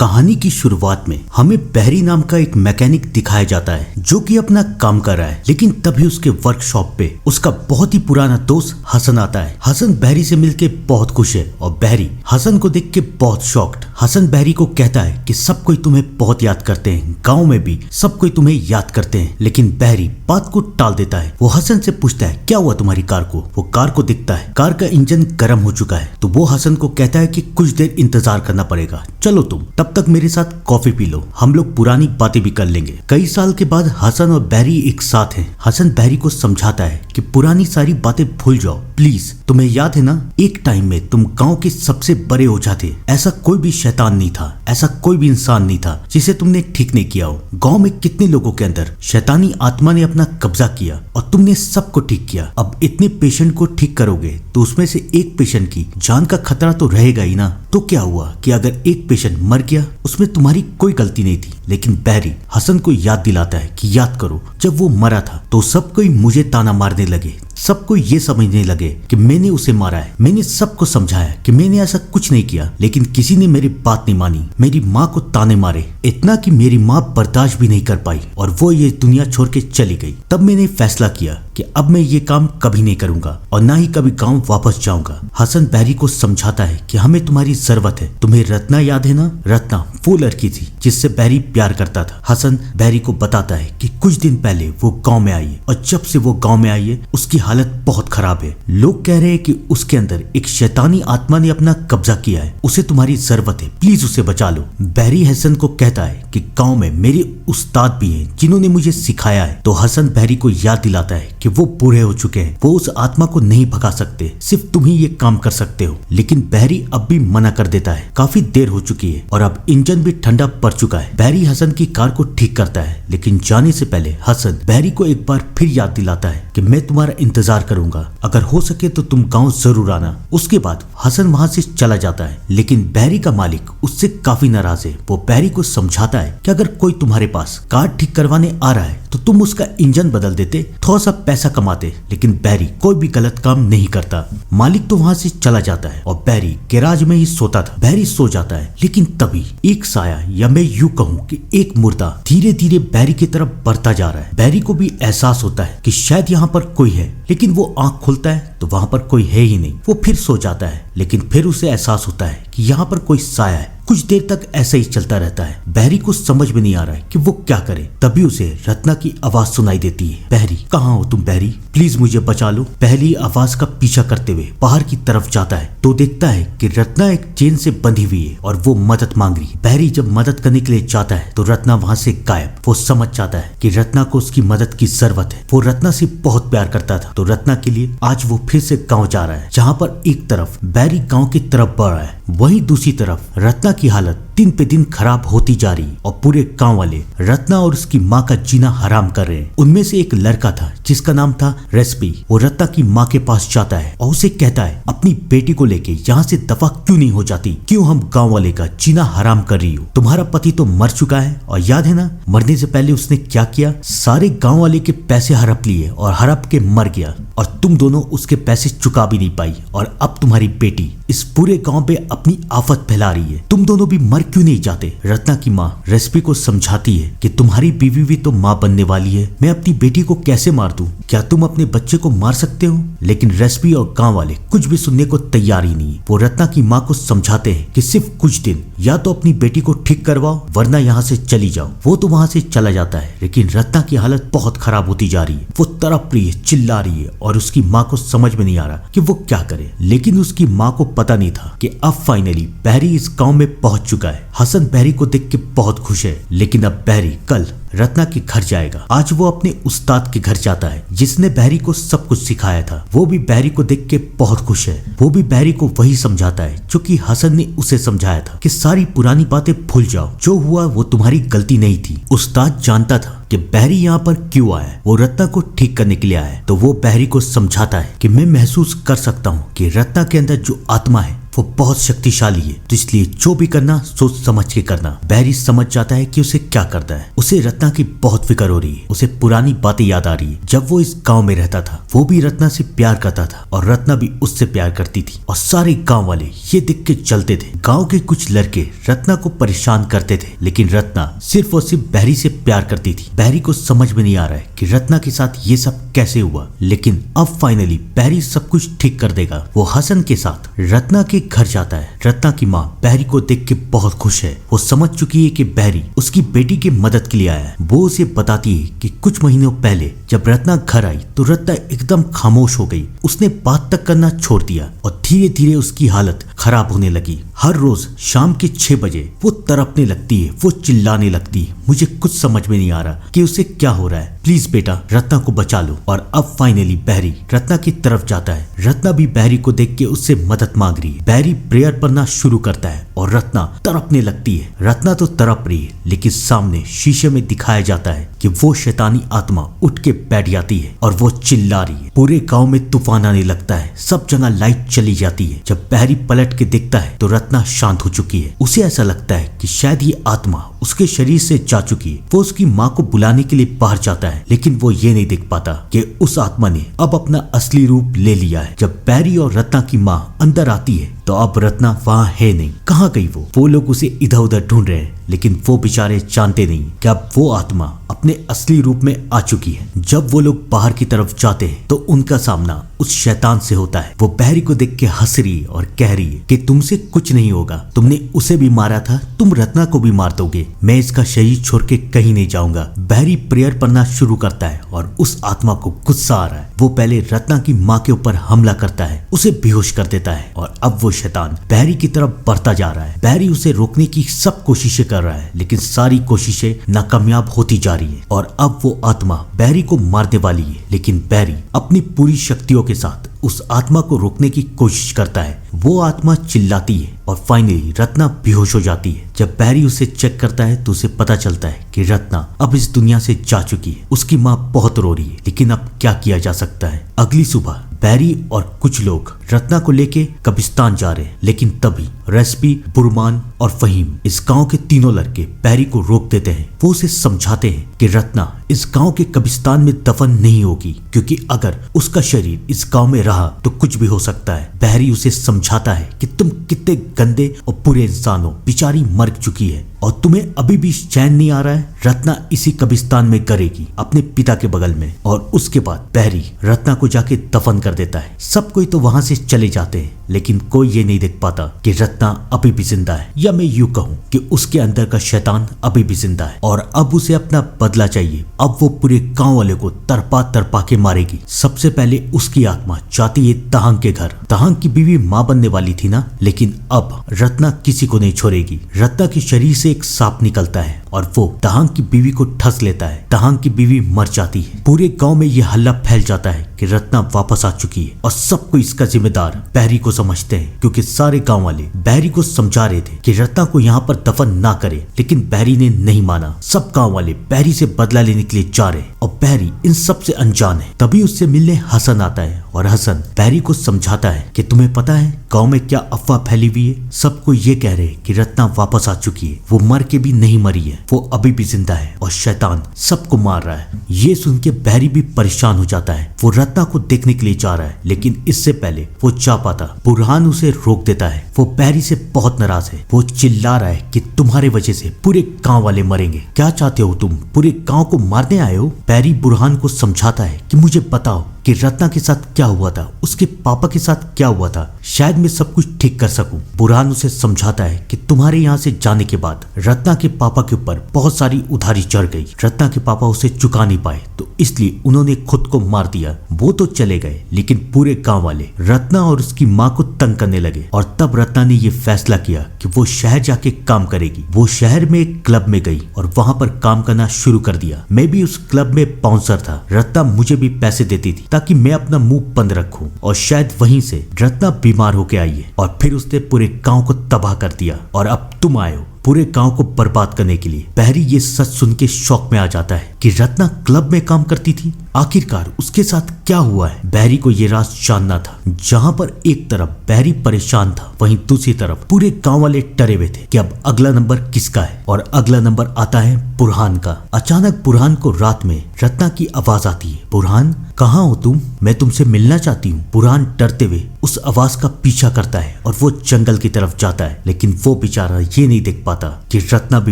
कहानी की शुरुआत में हमें बहरी नाम का एक मैकेनिक दिखाया जाता है जो कि अपना काम कर रहा है, लेकिन तभी उसके वर्कशॉप पे उसका बहुत ही पुराना दोस्त हसन आता है। हसन बहरी से मिलके बहुत खुश है और बहरी हसन को देख के बहुत शॉक्ड। हसन बहरी को कहता है कि सब कोई तुम्हें बहुत याद करते हैं, गाँव में भी सब कोई तुम्हें याद करते हैं, लेकिन बहरी बात को टाल देता है। वो हसन से पूछता है क्या हुआ तुम्हारी कार को। वो कार को दिखता है, कार का इंजन गर्म हो चुका है। तो वो हसन को कहता है कि कुछ देर इंतजार करना पड़ेगा, चलो तुम तब तक मेरे साथ कॉफी पी लो, हम लोग पुरानी बातें भी कर लेंगे। कई साल के बाद हसन और बहरी एक साथ हैं। हसन बहरी को समझाता है कि पुरानी सारी बातें भूल जाओ प्लीज। तुम्हें याद है ना, एक टाइम में तुम गांव के सबसे बड़े ओझा थे। ऐसा कोई भी शैतान नहीं था, ऐसा कोई भी इंसान नहीं था जिसे तुमने ठीक नहीं किया हो। गांव में कितने लोगों के अंदर शैतानी आत्मा ने अपना कब्जा किया और तुमने सबको ठीक किया। अब इतने पेशेंट को ठीक करोगे तो उसमें से एक पेशेंट की जान का खतरा तो रहेगा ही ना। तो क्या हुआ कि अगर एक पेशेंट मर गया, उसमें तुम्हारी कोई गलती नहीं थी। लेकिन बहरी हसन को याद दिलाता है कि याद करो जब वो मरा था तो सब कोई मुझे ताना मारने लगे, सबको ये समझने लगे कि मैंने उसे मारा है। मैंने सबको समझाया कि मैंने ऐसा कुछ नहीं किया, लेकिन किसी ने मेरी बात नहीं मानी। मेरी माँ को ताने मारे, इतना कि मेरी माँ बर्दाश्त भी नहीं कर पाई और वो ये दुनिया छोड़ के चली गई। तब मैंने फैसला किया कि अब मैं ये काम कभी नहीं करूंगा और ना ही कभी गांव वापस जाऊंगा। हसन बहरी को समझाता है कि हमें तुम्हारी जरूरत है। तुम्हें रत्ना याद है ना, रत्ना वो लड़की थी जिससे बहरी प्यार करता था। हसन बहरी को बताता है कि कुछ दिन पहले वो गांव में आई है और जब से वो गांव में आई है उसकी हालत बहुत खराब है। लोग कह रहे हैं कि उसके अंदर एक शैतानी आत्मा ने अपना कब्जा किया है। उसे तुम्हारी जरूरत है, प्लीज उसे बचा लो। बहरी हसन को कहता है कि गांव में मेरे उस्ताद भी हैं जिन्होंने मुझे सिखाया है। तो हसन बहरी को याद दिलाता है कि वो बूढ़े हो चुके हैं, वो उस आत्मा को नहीं भगा सकते, सिर्फ तुम ही ये काम कर सकते हो। लेकिन बहरी अब भी मना कर देता है। काफी देर हो चुकी है और अब इंजन भी ठंडा पड़ चुका है। बहरी हसन की कार को ठीक करता है, लेकिन जाने से पहले हसन बहरी को एक बार फिर याद दिलाता है कि मैं तुम्हारा इंतजार करूंगा, अगर हो सके तो तुम गांव जरूर आना। उसके बाद हसन वहां से चला जाता है, लेकिन बहरी का मालिक उससे काफी नाराज है। वो बहरी को समझाता है कि अगर कोई तुम्हारे पास कार ठीक करवाने आ रहा है तो तुम उसका इंजन बदल देते, थोड़ा सा पैसा कमाते। लेकिन बहरी कोई भी गलत काम नहीं करता। मालिक तो वहां से चला जाता है और बहरी गैराज में ही सोता था। बहरी सो जाता है, लेकिन तभी एक साया, या मैं यूं कहूँ कि एक मुर्दा धीरे धीरे बहरी की तरफ बढ़ता जा रहा है। बहरी को भी एहसास होता है कि शायद यहाँ पर कोई है, लेकिन वो आंख खोलता है तो वहां पर कोई है ही नहीं। वो फिर सो जाता है, लेकिन फिर उसे एहसास होता है कि यहाँ पर कोई साया है। कुछ देर तक ऐसा ही चलता रहता है। बहरी को समझ में नहीं आ रहा है कि वो क्या करे। तभी उसे रत्ना की आवाज सुनाई देती है। बहरी, कहाँ हो तुम बहरी, प्लीज मुझे बचा लो। पहली आवाज का पीछा करते हुए बाहर की तरफ जाता है तो देखता है कि रत्ना एक चेन से बंधी हुई है और वो मदद मांग रही है। बहरी जब मदद करने के लिए जाता है तो रत्ना वहां से गायब। वो समझ जाता है कि रत्ना को उसकी मदद की जरूरत है। वो रत्ना से बहुत प्यार करता था, तो रत्ना के लिए आज वो फिर से गाँव जा रहा है, जहाँ पर एक तरफ बहरी गाँव की तरफ बढ़ रहा है, वहीं दूसरी तरफ रत्ना की हालत दिन पे दिन खराब होती जा रही और पूरे गांव वाले रत्ना और उसकी माँ का जीना हराम कर रहे हैं। उनमें से एक लड़का था जिसका नाम था रेसिपी। वो रत्ना की माँ के पास जाता है और उसे कहता है अपनी बेटी को लेके यहाँ से दफा क्यों नहीं हो जाती, क्यों हम गांव वाले का जीना हराम कर रही हो। तुम्हारा पति तो मर चुका है और याद है ना, मरने से पहले उसने क्या किया, सारे गाँव वाले के पैसे हड़प लिए और हड़प के मर गया और तुम दोनों उसके पैसे चुका भी नहीं पाई। और अब तुम्हारी बेटी इस पूरे गाँव पे अपनी आफत फैला रही है, तुम दोनों भी मर क्यों नहीं जाते। रत्ना की माँ रेसिपी को समझाती है कि तुम्हारी बीवी भी तो माँ बनने वाली है, मैं अपनी बेटी को कैसे मार दूं, क्या तुम अपने बच्चे को मार सकते हो। लेकिन रेसिपी और गांव वाले कुछ भी सुनने को तैयार ही नहीं। वो रत्ना की माँ को समझाते हैं कि सिर्फ कुछ दिन या तो अपनी बेटी को ठीक करवाओ वरना यहाँ से चली जाओ। वो तो वहां से चला जाता है, लेकिन रत्ना की हालत बहुत खराब होती जा रही है। वो तड़प रही है, चिल्ला रही है और उसकी माँ को समझ में नहीं आ रहा कि वो क्या करे। लेकिन उसकी माँ को पता नहीं था कि अब फाइनली बहरी इस गाँव में पहुंच चुका है। हसन बहरी को देख के बहुत खुश है, लेकिन अब बहरी कल रत्ना के घर जाएगा। आज वो अपने उस्ताद के घर जाता है जिसने बहरी को सब कुछ सिखाया था। वो भी बहरी को देख के बहुत खुश है। वो भी बहरी को वही समझाता है जो कि हसन ने उसे समझाया था कि सारी पुरानी बातें भूल जाओ, जो हुआ वो तुम्हारी गलती नहीं थी। उस्ताद जानता था कि बहरी यहाँ पर क्यों आया है, वो रत्ना को ठीक करने के लिए आया है। तो वो बहरी को समझाता है कि मैं महसूस कर सकता हूँ कि रत्ना के अंदर जो आत्मा है वो बहुत शक्तिशाली है, तो इसलिए जो भी करना सोच समझ के करना। बहरी समझ जाता है कि उसे क्या करना है। उसे रत्ना की बहुत फिक्र हो रही है। उसे पुरानी बातें याद आ रही है, जब वो इस गांव में रहता था। वो भी रत्ना से प्यार करता था और रत्ना भी उससे प्यार करती थी और सारे गांव वाले ये देख के चलते थे। गांव के कुछ लड़के रत्ना को परेशान करते थे लेकिन रत्ना सिर्फ और सिर्फ बहरी से प्यार करती थी। बहरी को समझ में नहीं आ रहा है कि रत्ना के साथ ये सब कैसे हुआ, लेकिन अब फाइनली बहरी सब कुछ ठीक कर देगा। वो हसन के साथ रत्ना के घर जाता है। रत्ना की माँ बहरी को देख के बहुत खुश है। वो समझ चुकी है कि बहरी उसकी बेटी की मदद के लिए आया है। वो उसे बताती है कि कुछ महीनों पहले जब रत्ना घर आई तो रत्ना एकदम खामोश हो गई। उसने बात तक करना छोड़ दिया और धीरे धीरे उसकी हालत खराब होने लगी। हर रोज शाम के 6 बजे वो तड़पने लगती है, वो चिल्लाने लगती है। मुझे कुछ समझ में नहीं आ रहा कि उसे क्या हो रहा है, प्लीज बेटा रत्ना को बचा लो। और अब फाइनली बहरी रत्ना की तरफ जाता है। रत्ना भी बहरी को देख के उससे मदद मांग रही है। बहरी प्रेयर पढ़ना शुरू करता है और रत्ना तड़पने लगती है। रत्ना तो तड़प रही है लेकिन सामने शीशे में दिखाया जाता है कि वो शैतानी आत्मा उठ के बैठ जाती है और वो चिल्ला रही है। पूरे गांव में तूफान आने लगता है, सब जगह लाइट चली जाती है। जब बहरी पलट के देखता है तो रत्ना शांत हो चुकी है। उसे ऐसा लगता है कि शायद ये आत्मा उसके शरीर से जा चुकी है। वो उसकी माँ को बुलाने के लिए बाहर जाता है लेकिन वो ये नहीं देख पाता कि उस आत्मा ने अब अपना असली रूप ले लिया है। जब बहरी और रत्ना की माँ अंदर आती है तो अब रत्ना वहाँ है नहीं। कहाँ गई वो लोग उसे इधर उधर ढूंढ रहे हैं लेकिन वो बेचारे जानते नहीं कि अब वो आत्मा अपने असली रूप में आ चुकी है। जब वो लोग बाहर की तरफ जाते हैं तो उनका सामना उस शैतान से होता है। वो बहरी को देख के हंस रही है और कह रही है कि तुमसे कुछ नहीं होगा, तुमने उसे भी मारा था, तुम रत्ना को भी मार दोगे, मैं इसका शरीर छोड़ के कहीं नहीं जाऊंगा। बहरी प्रेयर पढ़ना शुरू करता है और उस आत्मा को गुस्सा आ रहा है। वो पहले रत्ना की माँ के ऊपर हमला करता है, उसे बेहोश कर देता है और अब वो शैतान बहरी की तरफ बढ़ता जा रहा है। बहरी उसे रोकने की सब कोशिशें कर रहा है लेकिन सारी कोशिशें नाकामयाब होती जा रही है और अब वो आत्मा बहरी को मारने वाली है। लेकिन बहरी अपनी पूरी शक्तियों के साथ उस आत्मा को रोकने की कोशिश करता है। वो आत्मा चिल्लाती है और फाइनली रत्ना बेहोश हो जाती है। जब बहरी उसे चेक करता है तो उसे पता चलता है कि रत्ना अब इस दुनिया से जा चुकी है। उसकी माँ बहुत रो रही है लेकिन अब क्या किया जा सकता है। अगली सुबह बहरी और कुछ लोग रत्ना को लेके कब्रिस्तान जा रहे हैं लेकिन तभी रेसिपी, बुरमान और फहीम इस गांव के तीनों लड़के बहरी को रोक देते हैं। वो उसे समझाते हैं कि रत्ना इस गांव के कब्रिस्तान में दफन नहीं होगी क्योंकि अगर उसका शरीर इस गांव में रहा तो कुछ भी हो सकता है। बहरी उसे समझाता है कि तुम कितने गंदे और बुरे इंसान हो, बेचारी मर चुकी है और तुम्हें अभी भी चैन नहीं आ रहा है। रत्ना इसी कब्रिस्तान में करेगी अपने पिता के बगल में। और उसके बाद बहरी रत्ना को जाके दफन कर देता है। सब कोई तो वहां से चले जाते हैं लेकिन कोई ये नहीं देख पाता कि रत्ना अभी भी जिंदा है, या मैं यूं कहूं कि उसके अंदर का शैतान अभी भी जिंदा है और अब उसे अपना बदला चाहिए। अब वो पूरे गांव वाले को तरपा तरपा के मारेगी। सबसे पहले उसकी आत्मा जाती है तहांग के घर। तहांग की बीवी माँ बनने वाली थी ना, लेकिन अब रत्ना किसी को नहीं छोड़ेगी। रत्ना के शरीर से एक सांप निकलता है और वो तहांग की बीवी को ठस लेता है। तहांग की बीवी मर जाती है। पूरे गांव में ये हल्ला फैल जाता है कि रत्ना वापस आ चुकी है और सबको इसका जिम्मेदार बहरी को समझते हैं क्योंकि सारे गांव वाले बहरी को समझा रहे थे कि रत्ना को यहाँ पर दफन ना करे लेकिन बहरी ने नहीं माना। सब गांव वाले बहरी से बदला लेने के लिए जा रहे हैं और बहरी इन सब से अनजान है। तभी उससे मिलने हसन आता है और हसन बहरी को समझाता है कि तुम्हें पता है गांव में क्या अफवाह फैली हुई है। सबको ये कह रहे हैं कि रत्ना वापस आ चुकी है, वो मर के भी नहीं मरी है, वो अभी भी जिंदा है और शैतान सबको मार रहा है। ये सुन के बहरी भी परेशान हो जाता है। वो रत्ना को देखने के लिए जा रहा है लेकिन इससे पहले वो जा पाता बुरहान उसे रोक देता है। वो बहरी से बहुत नाराज है। वो चिल्ला रहा है कि तुम्हारे वजह से पूरे गांव वाले मरेंगे, क्या चाहते हो तुम, पूरे गांव को मारने आए हो। बहरी बुरहान को समझाता है कि मुझे बताओ कि रत्ना के साथ क्या हुआ था, उसके पापा के साथ क्या हुआ था, शायद मैं सब कुछ ठीक कर सकूं। बुरहान उसे समझाता है कि तुम्हारे यहाँ से जाने के बाद रत्ना के पापा के ऊपर बहुत सारी उधारी चढ़ गई। रत्ना के पापा उसे चुका नहीं पाए तो इसलिए उन्होंने खुद को मार दिया। वो तो चले गए लेकिन पूरे गांव वाले रत्ना और उसकी माँ को तंग करने लगे और तब रत्ना ने ये फैसला किया कि वो शहर जाके काम करेगी। वो शहर में एक क्लब में गई और वहां पर काम करना शुरू कर दिया। मैं भी उस क्लब में बाउंसर था। रत्ना मुझे भी पैसे देती थी ताकि मैं अपना मुंह बंद रखूं और शायद वहीं से रत्ना बीमार होके आई है और फिर उसने पूरे गांव को तबाह कर दिया और अब तुम आए हो पूरे गांव को बर्बाद करने के लिए। बहरी ये सच सुन के शौक में आ जाता है कि रत्ना क्लब में काम करती थी। आखिरकार उसके साथ क्या हुआ है, बहरी को ये राज जानना था। जहाँ पर एक तरफ बहरी परेशान था, वहीं दूसरी तरफ पूरे गांव वाले डरे हुए थे कि अब अगला नंबर किसका है। और अगला नंबर आता है बुरहान का। अचानक बुरहान को रात में रत्ना की आवाज आती है, बुरहान कहाँ हो तुम, मैं तुमसे मिलना चाहती हूँ। बुरहान डरते हुए उस आवाज का पीछा करता है और वो जंगल की तरफ जाता है, लेकिन वो बेचारा ये नहीं देख पाता कि रत्ना भी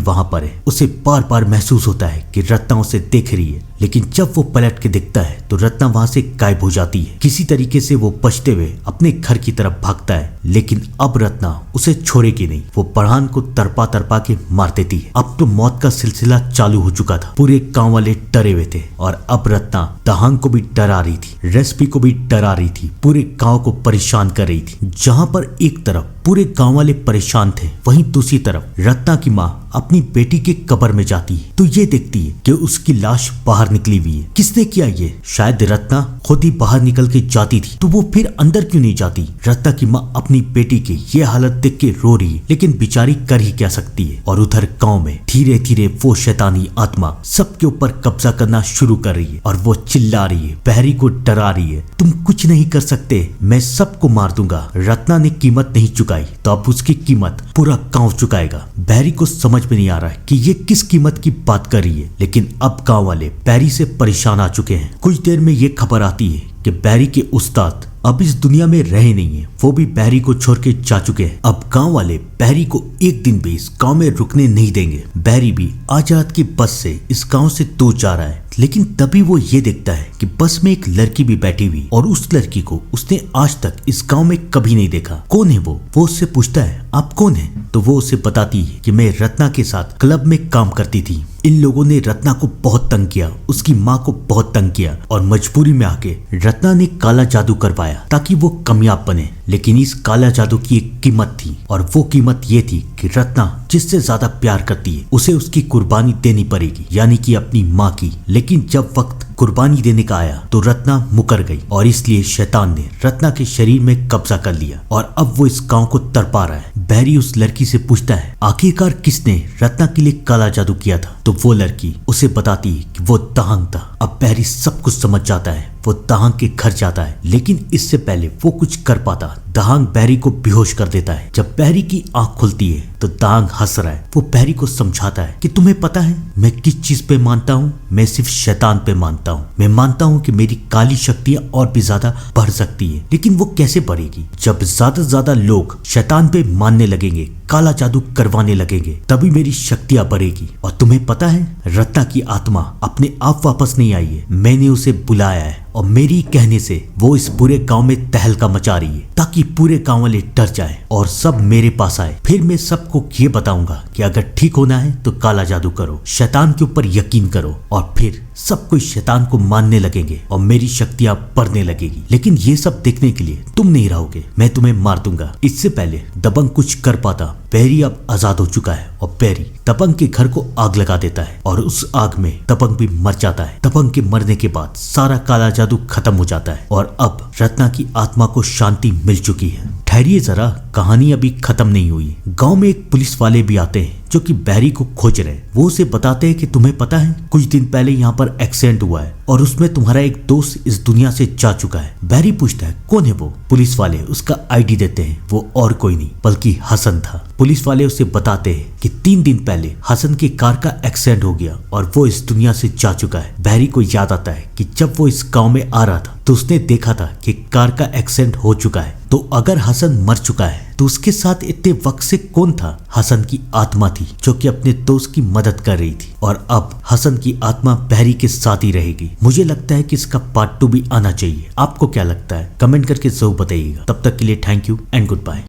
वहां पर है। उसे बार बार महसूस होता है कि रत्ना उसे देख रही है, लेकिन जब वो पलट के देखता है तो रत्ना वहां से गायब हो जाती है। किसी तरीके से वो बचते हुए अपने घर की तरफ भागता है, लेकिन अब रत्ना उसे छोड़ेगी नहीं। वो बुरहान को तड़पा तड़पा के मार देती है। अब तो मौत का सिलसिला चालू हो चुका था। पूरे गांव वाले डरे हुए थे और अब रत्ना दहांग को भी डरा रही थी, रेसिपी को भी डरा रही थी, पूरे गांव को परेशान कर रही थी। जहां पर एक तरफ पूरे गांव वाले परेशान थे, वहीं दूसरी तरफ रत्ना की माँ अपनी बेटी के कब्र में जाती है तो ये देखती है कि उसकी लाश बाहर निकली हुई है। किसने किया ये? शायद रत्ना खुद ही बाहर निकल के जाती थी, तो वो फिर अंदर क्यों नहीं जाती? रत्ना की माँ अपनी बेटी की ये हालत देख के रो रही है, लेकिन बेचारी कर ही क्या सकती है। और उधर गांव में धीरे धीरे वो शैतानी आत्मा सबके ऊपर कब्जा करना शुरू कर रही है और वो चिल्ला रही है, बहरी को डरा रही है, तुम कुछ नहीं कर सकते, मैं सबको मार दूंगा। रत्ना ने कीमत नहीं चुकाई तो अब उसकी कीमत पूरा गांव चुकाएगा। बहरी को समझ में नहीं आ रहा है कि ये किस कीमत की बात कर रही है, लेकिन अब गांव वाले बहरी से परेशान आ चुके हैं। कुछ देर में ये खबर आती है कि बहरी के उस्ताद अब इस दुनिया में रहे नहीं है, वो भी बहरी को छोड़ के जा चुके हैं। अब गांव वाले बहरी को एक दिन भी इस गांव में रुकने नहीं देंगे। बहरी भी आजाद की बस से इस गांव से दूर जा रहा है, लेकिन तभी वो ये देखता है कि बस में एक लड़की भी बैठी हुई और उस लड़की को उसने आज तक इस गांव में कभी नहीं देखा। कौन है वो उससे पूछता है, आप कौन है? तो वो उसे बताती है कि मैं रत्ना के साथ क्लब में काम करती थी। इन लोगों ने रत्ना को बहुत तंग किया, उसकी माँ को बहुत तंग किया और मजबूरी में आके रत्ना ने काला जादू करवाया ताकि वो कामयाब बने। लेकिन इस काला जादू की एक कीमत थी और वो कीमत ये थी कि रत्ना जिससे ज्यादा प्यार करती है उसे उसकी कुर्बानी देनी पड़ेगी, यानी कि अपनी माँ की। लेकिन जब वक्त कुर्बानी देने का आया तो रत्ना मुकर गई और इसलिए शैतान ने रत्ना के शरीर में कब्जा कर लिया और अब वो इस गांव को तड़पा रहा है। बहरी उस लड़की से पूछता है, आखिरकार किसने रत्ना के लिए काला जादू किया था? तो वो लड़की उसे बताती है कि वो दहांग था। अब बहरी सब कुछ समझ जाता है। वो दहांग के घर जाता है, लेकिन इससे पहले वो कुछ कर पाता, दहांग बहरी को बेहोश कर देता है। जब बहरी की आंख खुलती है तो दहांग हंस रहा है। वो बहरी को समझाता है कि तुम्हें पता है मैं किस चीज पे मानता हूँ? मैं सिर्फ शैतान पे मानता हूँ। मैं मानता हूँ कि मेरी काली शक्तियाँ और भी ज्यादा बढ़ सकती है, लेकिन वो कैसे बढ़ेगी? जब ज्यादा से ज्यादा लोग शैतान पे मानने लगेंगे, काला जादू करवाने लगेंगे, तभी मेरी शक्तियाँ बढ़ेगी। और तुम्हें पता है रत्ना की आत्मा अपने आप वापस नहीं आई है, मैंने उसे बुलाया है और मेरी कहने से वो इस पूरे गांव में तहलका मचा रही है ताकि पूरे गांव वाले डर जाए और सब मेरे पास आए। फिर मैं सबको ये बताऊंगा कि अगर ठीक होना है तो काला जादू करो, शैतान के ऊपर यकीन करो और फिर सब कोई शैतान को मानने लगेंगे और मेरी शक्तियां बढ़ने लगेगी। लेकिन ये सब देखने के लिए तुम नहीं रहोगे, मैं तुम्हें मार दूंगा। इससे पहले दबंग कुछ कर पाता। बहरी अब आजाद हो चुका है और बहरी दबंग के घर को आग लगा देता है और उस आग में दबंग भी मर जाता है। दबंग के मरने के बाद सारा काला जादू खत्म हो जाता है और अब रत्ना की आत्मा को शांति मिल चुकी है। ठहरिए जरा, कहानी अभी खत्म नहीं हुई। गांव में एक पुलिस वाले भी आते हैं जो कि बहरी को खोज रहे हैं। वो उसे बताते हैं कि तुम्हें पता है कुछ दिन पहले यहाँ पर एक्सीडेंट हुआ है और उसमें तुम्हारा एक दोस्त इस दुनिया से जा चुका है। बहरी पूछता है कौन है वो? पुलिस वाले उसका आईडी देते हैं। वो और कोई नहीं बल्कि हसन था। पुलिस वाले उसे बताते हैं कि 3 दिन पहले हसन की कार का एक्सीडेंट हो गया और वो इस दुनिया से जा चुका है। बहरी को याद आता है कि जब वो इस गांव में आ रहा था तो उसने देखा था कि कार का एक्सीडेंट हो चुका है। तो अगर हसन मर चुका है तो उसके साथ इतने वक्त से कौन था? हसन की आत्मा थी जो कि अपने दोस्त की मदद कर रही थी और अब हसन की आत्मा बहरी के साथ ही रहेगी। मुझे लगता है कि इसका पार्ट 2 भी आना चाहिए। आपको क्या लगता है? कमेंट करके जरूर बताइएगा। तब तक के लिए thank you and good bye.